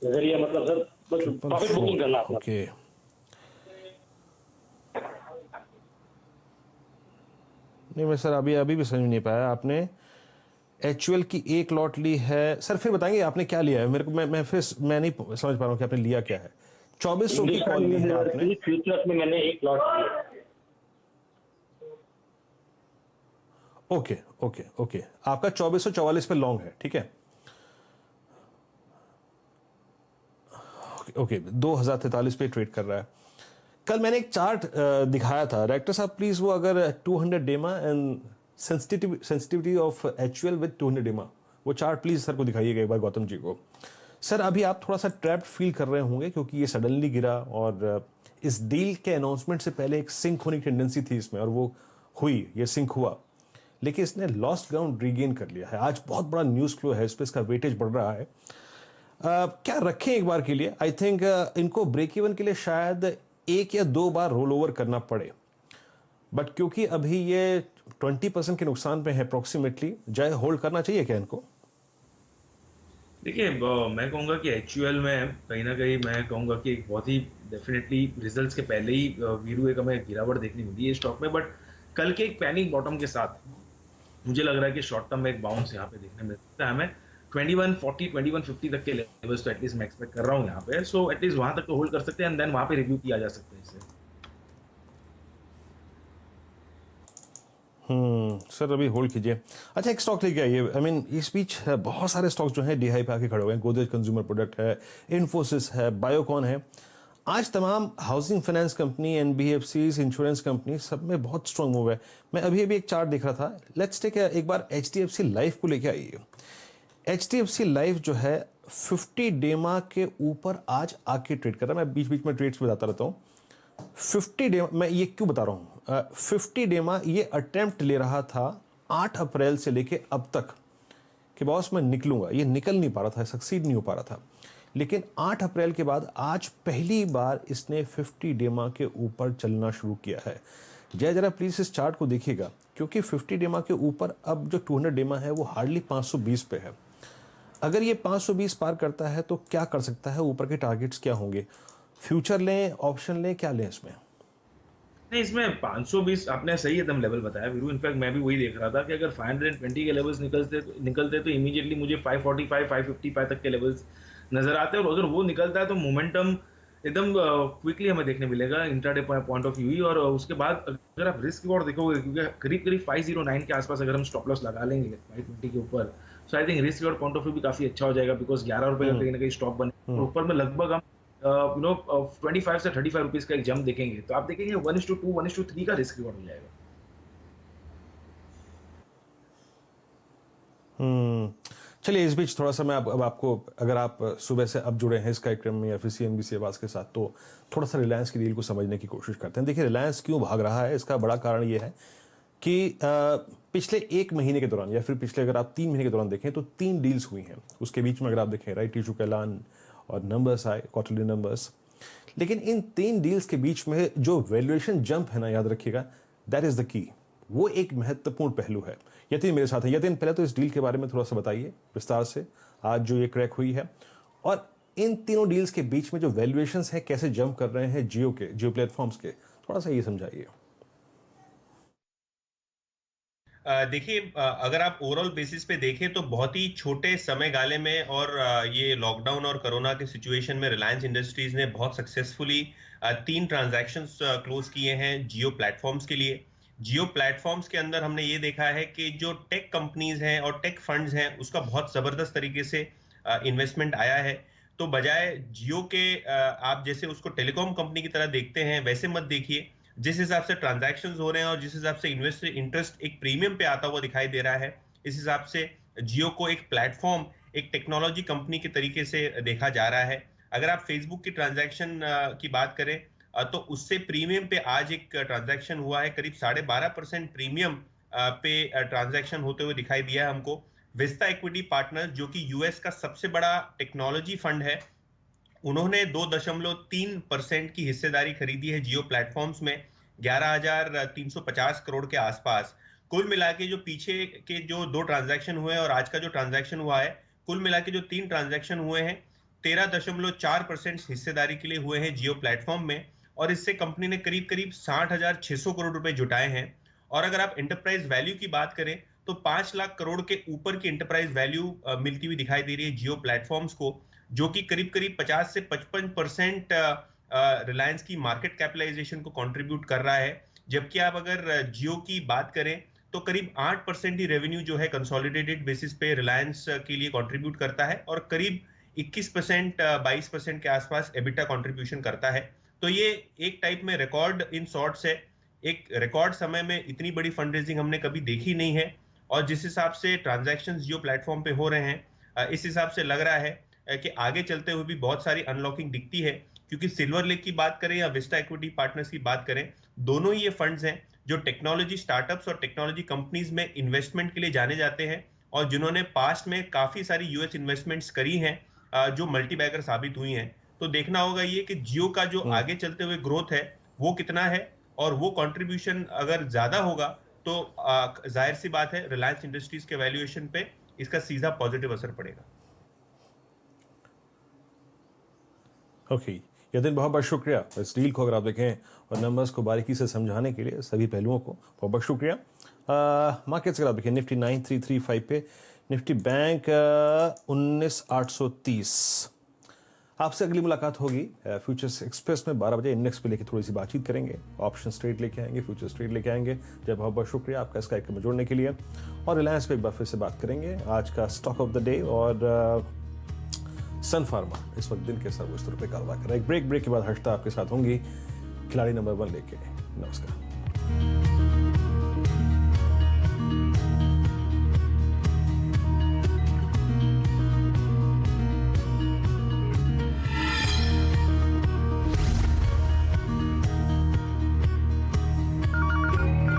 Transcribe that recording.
जरिए मतलब सर बस ट्रिपल प्रॉफिट बुकिंग फोर, करना अपना। ओके। नहीं मैं सर अभी अभी भी समझ नहीं पाया। आपने एचयूएल की एक लॉट ली है सर, फिर बताएंगे आपने क्या लिया है मेरे को। मैं नहीं समझ पा रहा हूँ कि आपने लिया क्या है। 2400 की हिंदुस्तान कॉल ली है आपने। यूनिवर्सिटी फ्यूचर्स में मैंने एक लॉट लिया। ओके ओके ओके, आपका 2444 पे लॉन्ग है, ठीक है। ओके ओके, 2043 पे ट्रेड कर रहा है। कल मैंने एक चार्ट दिखाया था डायरेक्टर साहब, प्लीज वो अगर 200 डेमा and sensitivity of HUL with 200 डेमा, वो चार्ट प्लीज सर को दिखाइएगा एक बार, गौतम जी को। सर अभी आप थोड़ा सा ट्रैप्ड फील कर रहे होंगे क्योंकि ये सडनली गिरा, और इस डील के अनाउंसमेंट से पहले एक सिंक होने की टेंडेंसी थी इसमें, और वो हुई, ये सिंक हुआ। लेकिन इसने लॉस्ट ग्राउंड रीगेन कर लिया है। आज बहुत बड़ा न्यूज फ्लो है इस पर, इसका वेटेज बढ़ रहा है। क्या रखें एक बार के लिए? आई थिंक इनको ब्रेक इवन के लिए शायद एक या दो बार रोल ओवर करना पड़े, बट क्योंकि अभी ये 20% के नुकसान पे है अप्रोक्सीमेटली, जाए होल्ड करना चाहिए क्या इनको? देखिए, मैं कहूँगा कि एचयूएल में कहीं ना कहीं मैं कहूँगा कि एक बहुत ही डेफिनेटली रिजल्ट्स के पहले ही वीरू एक हमें गिरावट देखने मिली है स्टॉक में, बट कल के एक पैनिक बॉटम के साथ मुझे लग रहा है कि शॉर्ट टर्म में एक बाउंस यहाँ पे देखने मिल सकता है हमें। 2140 2150 तक के लेवल्स तो एटलीस्ट मैं एक्सपेक्ट कर रहा हूँ यहाँ पे, सो एटलीस्ट वहां तक तो होल्ड कर सकते हैं एंड देन वहां पे रिव्यू किया जा सकता है इसे। सर अभी होल्ड कीजिए। अच्छा एक स्टॉक लेके आइए। आई मीन इस बीच बहुत सारे स्टॉक्स जो हैं डीहाई पे आके खड़े हुए हैं। गोदरेज कंज्यूमर प्रोडक्ट है, इन्फोसिस है, बायोकॉन है। आज तमाम housing finance company, NBFC, insurance company, सब में बहुत स्ट्रांग मूव है। मैं अभी अभी एक चार्ट देख रहा था। लेट्स टेक एक बार एचडीएफसी लाइफ को लेके आइए। एचडीएफसी लाइफ जो है 50 डेमा के ऊपर आज आके ट्रेड कर रहा है। मैं बीच बीच में ट्रेड्स बताता रहता हूँ। 50 डेमा, मैं ये क्यों बता रहा हूं? 50 डेमा ये अटेम्प्ट ले रहा था 8 अप्रैल से लेके अब तक कि बॉस मैं निकलूंगा, ये निकल नहीं पा रहा था, सक्सीड नहीं हो पा रहा था। लेकिन 8 अप्रैल के बाद आज पहली बार इसने 50 डेमा के ऊपर चलना शुरू किया है। जय जरा प्लीज इस चार्ट को देखिएगा, क्योंकि 50 डेमा के ऊपर अब जो 200 डेमा है वो हार्डली 520 पे है। अगर ये 520 पार करता है तो क्या कर सकता है, ऊपर के टारगेट्स क्या होंगे? फ्यूचर लें, ऑप्शन लें, क्या लें इसमें? नहीं, इसमें 520 आपने सही एकदम लेवल बताया वीरू। इनफैक्ट मैं भी वही देख रहा था कि अगर 520 के लेवल्स निकलते तो इमीडिएटली मुझे 545 555 तक के लेवल्स नजर आते हैं, और अगर वो निकलता है तो मोमेंटम एकदम क्विकली हमें देखने मिलेगा इंट्राडे पॉइंट ऑफ व्यू ही। और उसके बाद अगर आप रिस्क रिवॉर्ड देखोगे, क्योंकि करीब करीब 509 के आसपास अगर हम स्टॉप लॉस लगा लेंगे 520 के ऊपर, so I think risk reward point of view भी काफी अच्छा हो जाएगा, बिकॉज 11 रुपए का कहीं ना कहीं स्टॉक बने और ऊपर में लगभग हम 25 से 35 रुपीज का एक जंप देखेंगे, तो आप देखेंगे 1:2 1:3 का रिस्क रिवॉर्ड हो जाएगा। चलिए इस बीच थोड़ा सा मैं अब आपको, अगर आप सुबह से अब जुड़े हैं इस कार्यक्रम में या फिर सीएनबीसी आवाज के साथ, तो थोड़ा सा रिलायंस की डील को समझने की कोशिश करते हैं। देखिए रिलायंस क्यों भाग रहा है, इसका बड़ा कारण ये है कि पिछले एक महीने के दौरान या फिर पिछले अगर आप 3 महीने के दौरान देखें तो 3 डील्स हुई हैं। उसके बीच में अगर आप देखें राइट इशू का ऐलान और नंबर्स आए, क्वार्टरली नंबर्स। लेकिन इन 3 डील्स के बीच में जो वैल्यूएशन जंप है ना, याद रखिएगा, दैट इज द की। वो एक महत्वपूर्ण पहलू है। यतिन मेरे साथ है। यतिन पहले तो इस डील के बारे में थोड़ा सा बताइए विस्तार से, आज जो ये क्रैक हुई है, और इन तीनों डील्स के बीच में जो वैल्यूएशंस है कैसे जंप कर रहे हैं जियो प्लेटफॉर्म्स के, थोड़ा सा ये समझाइए। देखिए, अगर आप ओवरऑल बेसिस पे देखें तो बहुत ही छोटे समय गाले में और ये लॉकडाउन और कोरोना के सिचुएशन में रिलायंस इंडस्ट्रीज ने बहुत सक्सेसफुली 3 ट्रांजैक्शंस क्लोज किए हैं जियो प्लेटफॉर्म्स के लिए। जियो प्लेटफॉर्म्स के अंदर हमने ये देखा है कि जो टेक कंपनीज हैं और टेक फंड्स हैं उसका बहुत जबरदस्त तरीके से इन्वेस्टमेंट आया है। तो बजाय जियो के आप जैसे उसको टेलीकॉम कंपनी की तरह देखते हैं वैसे मत देखिए। जिस हिसाब से ट्रांजैक्शंस हो रहे हैं और जिस हिसाब से इन्वेस्टर इंटरेस्ट एक प्रीमियम पे आता हुआ दिखाई दे रहा है, इस हिसाब से जियो को एक प्लेटफॉर्म, एक टेक्नोलॉजी कंपनी के तरीके से देखा जा रहा है। अगर आप फेसबुक की ट्रांजैक्शन की बात करें तो उससे प्रीमियम पे आज एक ट्रांजैक्शन हुआ है, करीब 12.5% प्रीमियम पे ट्रांजैक्शन होते हुए दिखाई दिया है हमको। विस्ता इक्विटी पार्टनर जो कि यूएस का सबसे बड़ा टेक्नोलॉजी फंड है, उन्होंने 2.3% की हिस्सेदारी खरीदी है जियो प्लेटफॉर्म्स में, 11,350 करोड़ के आसपास। कुल मिला के जो पीछे के जो 2 ट्रांजैक्शन हुए हैं और आज का जो ट्रांजैक्शन हुआ है, कुल मिला के जो 3 ट्रांजैक्शन हुए हैं, 13.4% हिस्सेदारी के लिए हुए हैं जियो प्लेटफॉर्म में, और इससे कंपनी ने करीब करीब 60,600 करोड़ रुपए जुटाए हैं। और अगर आप एंटरप्राइज वैल्यू की बात करें तो 5 लाख करोड़ के ऊपर की एंटरप्राइज वैल्यू मिलती हुई दिखाई दे रही है जियो प्लेटफॉर्म्स को, जो कि करीब करीब 50 से 55% रिलायंस की मार्केट कैपिटलाइजेशन को कंट्रीब्यूट कर रहा है। जबकि आप अगर जियो की बात करें तो करीब 8% ही रेवेन्यू जो है कंसोलिडेटेड बेसिस पे रिलायंस के लिए कंट्रीब्यूट करता है, और करीब 21% 22% के आसपास एबिटा कंट्रीब्यूशन करता है। तो ये एक टाइप में रिकॉर्ड इन सॉर्ट्स है। एक रिकॉर्ड समय में इतनी बड़ी फंड रेजिंग हमने कभी देखी नहीं है, और जिस हिसाब से ट्रांजैक्शंस जियो प्लेटफॉर्म पे हो रहे हैं, इस हिसाब से लग रहा है कि आगे चलते हुए भी बहुत सारी अनलॉकिंग दिखती है। क्योंकि सिल्वर लेक की बात करें या विस्टा इक्विटी पार्टनर्स की बात करें, दोनों ही ये फंड्स हैं जो टेक्नोलॉजी स्टार्टअप्स और टेक्नोलॉजी कंपनीज में इन्वेस्टमेंट के लिए जाने जाते हैं, और जिन्होंने पास्ट में काफी सारी यूएस इन्वेस्टमेंट्स करी हैं जो मल्टीबैगर साबित हुई हैं। तो देखना होगा ये कि जियो का जो आगे चलते हुए ग्रोथ है वो कितना है, और वो कंट्रीब्यूशन अगर ज्यादा होगा तो जाहिर सी बात है रिलायंस इंडस्ट्रीज के वैल्यूएशन पे इसका सीधा पॉजिटिव असर पड़ेगा। ओके, यतिन बहुत बहुत शुक्रिया इस डील को अगर आप देखें और नंबर्स को बारीकी से समझाने के लिए, सभी पहलुओं को बहुत बहुत शुक्रिया। मार्केट्स अगर आप देखें निफ्टी 9335 पे, निफ्टी बैंक 19,830। आपसे अगली मुलाकात होगी फ्यूचर्स एक्सप्रेस में 12 बजे। इंडेक्स पे लेके थोड़ी सी बातचीत करेंगे, ऑप्शन ट्रेड लेके आएंगे, फ्यूचर्स ट्रेड लेके आएंगे। जब बहुत बहुत शुक्रिया आपका इसका एक में जोड़ने के लिए, और रिलायंस पे एक बार फिर से बात करेंगे आज का स्टॉक ऑफ द डे। और सन फार्मा इस वक्त दिन के सर्वोच्च रुपये कारोबार कर रहा है। एक ब्रेक के बाद हर्षता आपके साथ होंगी खिलाड़ी नंबर 1 लेके। नमस्कार।